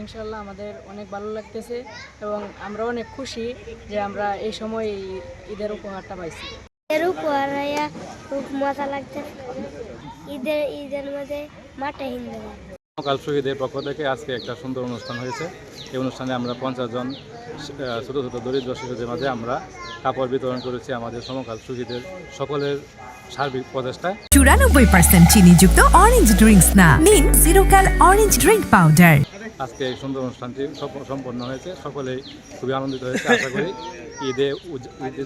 ইনশাল্লাহ আমাদের অনেক ভালো লাগতেছে এবং আমরা অনেক খুশি যে আমরা এই সময় ঈদের উপহারটা পাইছি। এর উপহার খুব মজা লাগছে। ঈদের মধ্যে মাঠে হিন্দু সমকাল শহীদের পক্ষ থেকে আজকে একটা সুন্দর অনুষ্ঠান হয়েছে। এই অনুষ্ঠানে আমরা 50 জন ছোটো ছোটো দরিদ্র শিশুদের মাঝে আমরা কাপড় বিতরণ করেছি আমাদের সমকাল শহীদের সকলের সার্বিক প্রচেষ্টায়। 94% চিনিযুক্ত অরেঞ্জ ড্রিঙ্কস না, নিন জিরোক্যাল অরেঞ্জ ড্রিঙ্ক পাউডার। আজকে এই সুন্দর অনুষ্ঠানটি সম্পন্ন হয়েছে, সকলেই খুবই আনন্দিত হয়েছে। আশা করি ঈদে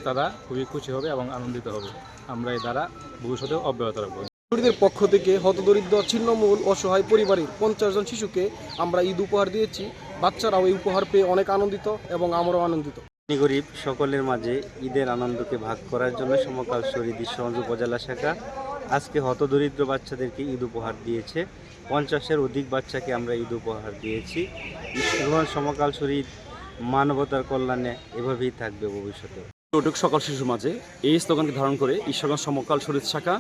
তারা খুবই খুশি হবে এবং আনন্দিত হবে। আমরা এই দ্বারা ভবিষ্যতেও অব্যাহত রাখবো। শহীদের পক্ষ থেকে হতদরিদ্র ছিন্নমূল অসহায় পরিবারের 50 জন শিশুকে আমরা ঈদ উপহার দিয়েছি। বাচ্চারাও এই উপহার পেয়ে অনেক আনন্দিত এবং আমরাও আনন্দিত। গরিব সকলের মাঝে ঈদের আনন্দকে ভাগ করার জন্য সমকাল শহীদ ঈশ্বরগঞ্জ উপজেলা শাখা আজকে হতদরিদ্র বাচ্চাদেরকে ঈদ উপহার দিয়েছে। 50-এর অধিক বাচ্চাকে আমরা ঈদ উপহার দিয়েছি। ঈশ্বরগঞ্জ সমকাল শহীদ মানবতার কল্যাণে এভাবেই থাকবে ভবিষ্যতে। সকল শিশুর মাঝে এই স্লোগানকে ধারণ করে ঈশ্বরগঞ্জ সমকাল শহীদ শাখা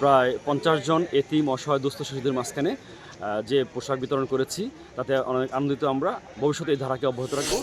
প্রায় 50 জন এতিম অসহায় দুস্থ শিশুদের মাঝখানে যে পোশাক বিতরণ করেছি তাতে অনেক আনন্দিত আমরা। ভবিষ্যতে এই ধারাকে অব্যাহত রাখবো।